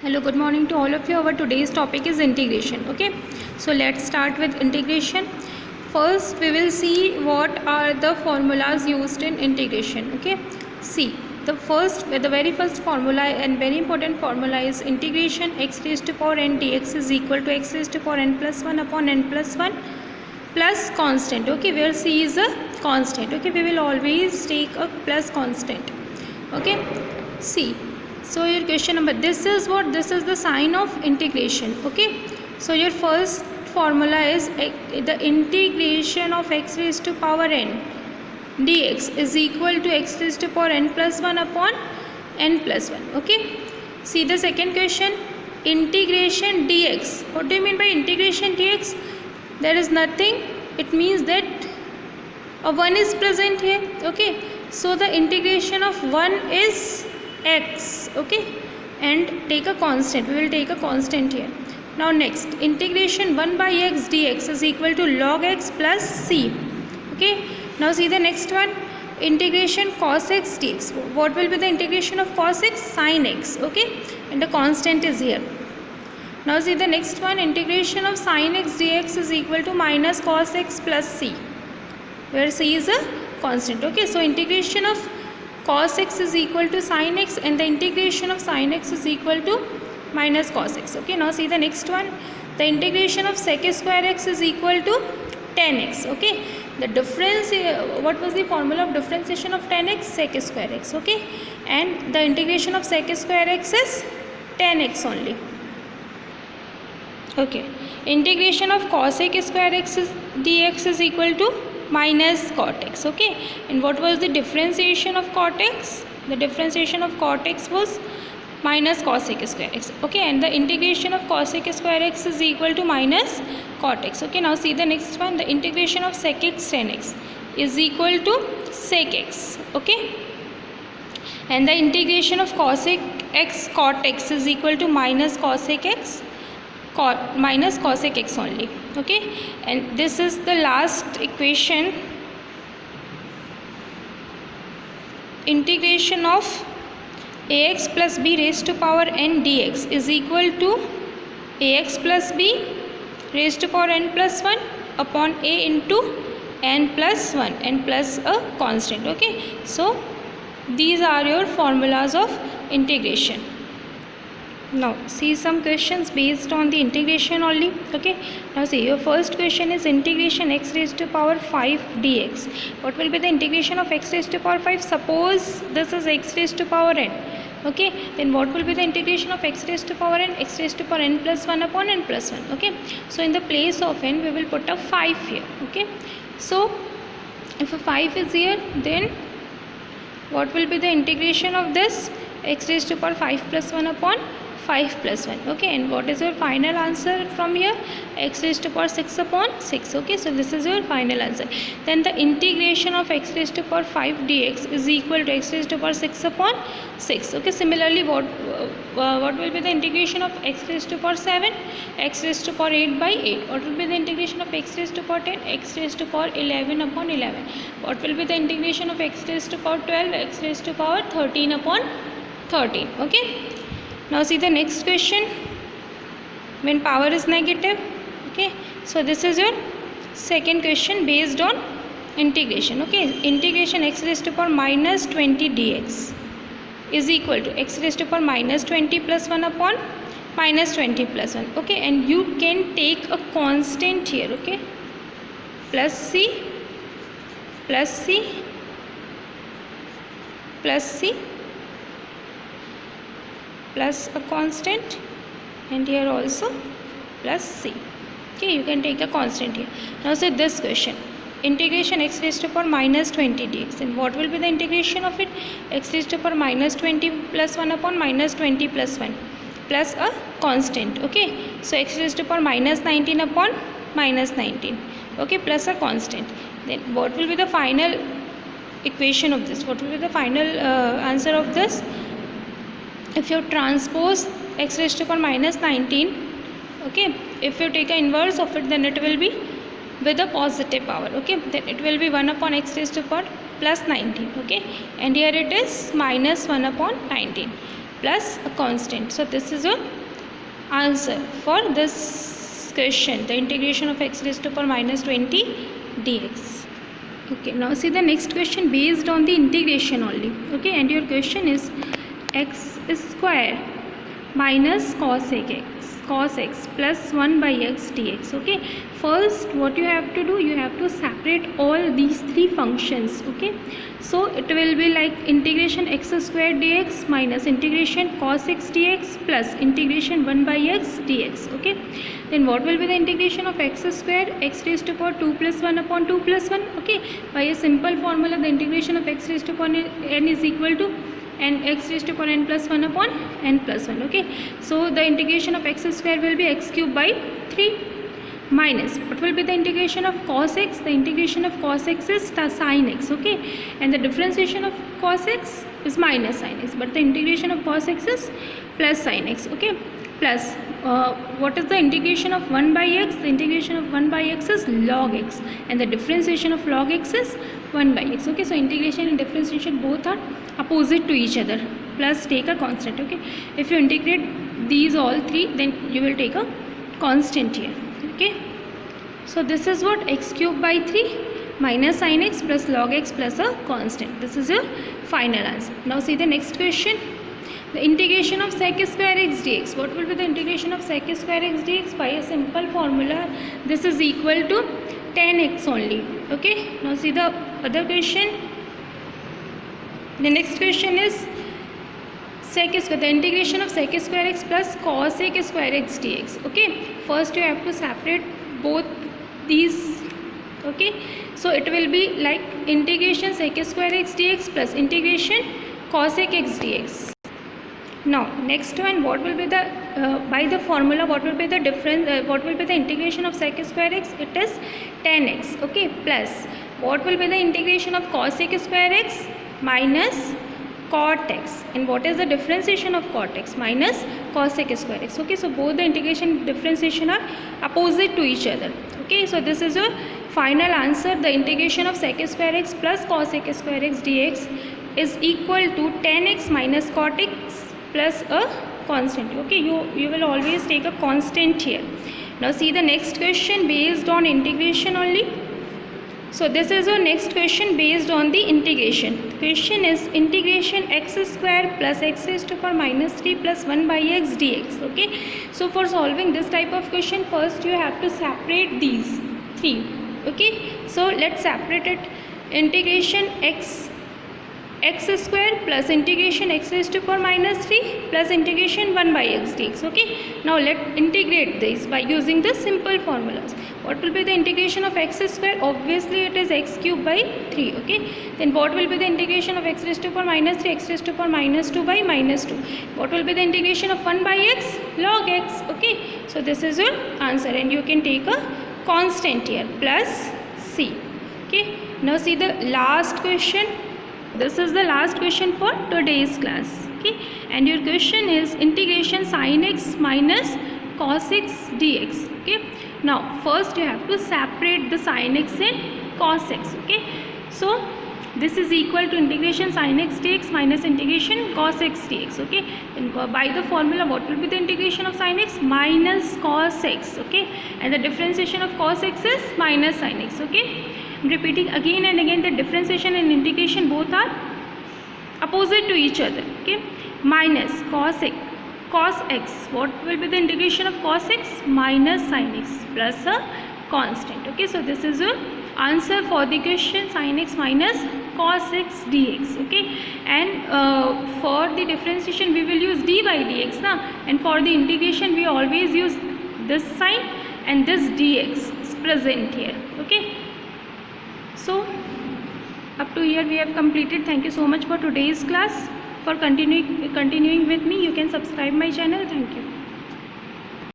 Hello, good morning to all of you. Our today's topic is integration. Okay, so let's start with integration. First, we will see what are the formulas used in integration. Okay, see the very first formula and very important formula is integration x raised to power n dx is equal to x raised to power n plus 1 upon n plus 1 plus constant. Okay, where c is a constant. Okay, we will always take a plus constant. Okay, see. So your question number, this is the sign of integration. Okay, so your first formula is the integration of x raised to power n dx is equal to x raised to power n plus 1 upon n plus 1. Okay, see the second question, integration dx. What do you mean by integration dx? There is nothing, it means that a 1 is present here. Okay, so the integration of 1 is x. Okay, and take a constant, we will take a constant here. Now next, integration 1 by x dx is equal to log x plus c. Okay, now see the next one, integration cos x dx. What will be the integration of cos x? Sin x. Okay, and the constant is here. Now see the next one, integration of sin x dx is equal to minus cos x plus c, where c is a constant. Okay, so integration of cos x is equal to sin x and the integration of sin x is equal to minus cos x. Okay, now see the next one, the integration of sec square x is equal to tan x. Okay, the difference, what was the formula of differentiation of tan x? Sec square x. Okay, and the integration of sec square x is tan x only. Okay, integration of cosec square x dx is equal to minus cot x. Okay, and what was the differentiation of cot x? The differentiation of cot x was minus cosec square x. Okay, and the integration of cosec square x is equal to minus cot x. Okay, now see the next one, the integration of sec x tan x is equal to sec x. Okay, and the integration of cosec x cot x is equal to minus cosec x minus cosec x only. Okay, and this is the last equation, integration of ax plus b raised to power n dx is equal to ax plus b raised to power n plus 1 upon a into n plus 1 and plus a constant. Okay, so these are your formulas of integration. Now see some questions based on the integration only. Okay, now see your first question is integration x raised to power 5 dx. What will be the integration of x raised to power 5? Suppose this is x raised to power n. Okay, then what will be the integration of x raised to power n? X raised to power n plus 1 upon n plus 1. Okay, so in the place of n we will put a 5 here. Okay, so if a 5 is here, then what will be the integration of this? X raised to power 5 plus 1 upon 5 plus 1. Okay, and what is your final answer from here? X raised to power 6 upon 6. Okay, so this is your final answer. Then the integration of x raised to power 5 dx is equal to x raised to power 6 upon 6. Okay, similarly what will be the integration of x raised to power 7? X raised to power 8 by 8. What will be the integration of x raised to power 10? X raised to power 11 upon 11. What will be the integration of x raised to power 12? X raised to power 13 upon 13. Okay, now see the next question, when power is negative. Okay, so this is your second question based on integration. Okay, integration x raised to power minus 20 dx is equal to x raised to power minus 20 plus 1 upon minus 20 plus 1. Okay, and you can take a constant here. Okay, plus c plus c plus c plus a constant, and here also plus c. Okay, you can take a constant here. Now say this question, integration x raised to power minus 20 dx, and what will be the integration of it? X raised to power minus 20 plus 1 upon minus 20 plus 1 plus a constant. Okay, so x raised to power minus 19 upon minus 19. Okay, plus a constant. Then what will be the final equation of this? What will be the final answer of this? If you transpose x raised to power minus 19, okay, if you take an inverse of it, then it will be with a positive power. Okay, then it will be 1 upon x raised to power plus 19. Okay, and here it is minus 1 upon 19. plus a constant. So this is your answer for this question, the integration of x raised to power minus 20 dx. Okay, now see the next question based on the integration only. Okay, and your question is x square minus cos x plus 1 by x dx. Okay, first what you have to do, you have to separate all these three functions. Okay, so it will be like integration x square dx minus integration cos x dx plus integration 1 by x dx. Okay, then what will be the integration of x square, x raised to power 2 plus 1 upon 2 plus 1. Okay, by a simple formula, the integration of x raised to power n is equal to and x raised to power n plus 1 upon n plus 1. Okay, so the integration of x square will be x cube by 3 minus what will be the integration of cos x. The integration of cos x is sin x. Okay, and the differentiation of cos x is minus sin x, but the integration of cos x is plus sin x. Okay, plus what is the integration of 1 by x? The integration of 1 by x is log x, and the differentiation of log x is 1 by x. Okay, so integration and differentiation both are opposite to each other, plus take a constant. Okay, if you integrate these all three, then you will take a constant here. Okay, so this is what x cube by 3 minus sin x plus log x plus a constant. This is your final answer. Now see the next question, the integration of sec square x dx. What will be the integration of sec square x dx? By a simple formula, this is equal to tan x only. Okay, now see the other question. The next question is sec square, the integration of sec square x plus cos sec square x dx. Okay, first you have to separate both these. Okay, so it will be like integration sec square x dx plus integration cos sec x dx. Now next one, what will be the by the formula, what will be the difference, what will be the integration of sec square x? It is tan x. Okay, plus what will be the integration of cos sec square x? Minus cot x. And what is the differentiation of cot x? Minus cos sec square x. Okay, so both the integration differentiation are opposite to each other. Okay, so this is your final answer. The integration of sec square x plus cos sec square x dx is equal to tan x minus cot x plus a constant. Okay, you will always take a constant here. Now see the next question based on integration only. So this is our next question based on the integration. The question is integration x square plus x raised to power minus 3 plus 1 by x dx. Okay, so for solving this type of question, first you have to separate these three. Okay, so let's separate it. Integration x square plus integration x raised to power minus 3 plus integration 1 by x dx. Okay, now let's integrate this by using the simple formulas. What will be the integration of x square? Obviously it is x cube by 3. Okay, then what will be the integration of x raised to power minus 3? X raised to power minus 2 by minus 2. What will be the integration of 1 by x? Log x. Okay, so this is your answer, and you can take a constant here plus c. Okay, now see the last question. This is the last question for today's class. Okay, and your question is integration sin x minus cos x dx. Okay, now first you have to separate the sin x and cos x. Okay, so this is equal to integration sin x dx minus integration cos x dx. Okay, and by the formula, what will be the integration of sin x? Minus cos x. Okay, and the differentiation of cos x is minus sin x. Okay, repeating again and again, the differentiation and integration both are opposite to each other. Okay, minus cos x, what will be the integration of cos x? Minus sin x plus a constant. Okay, so this is your answer for the question sin x minus cos x dx. Okay, and for the differentiation we will use d by dx na, and for the integration we always use this sign, and this dx is present here. Okay, so up to here we have completed. Thank you so much for today's class. For continuing with me, you can subscribe my channel. Thank you.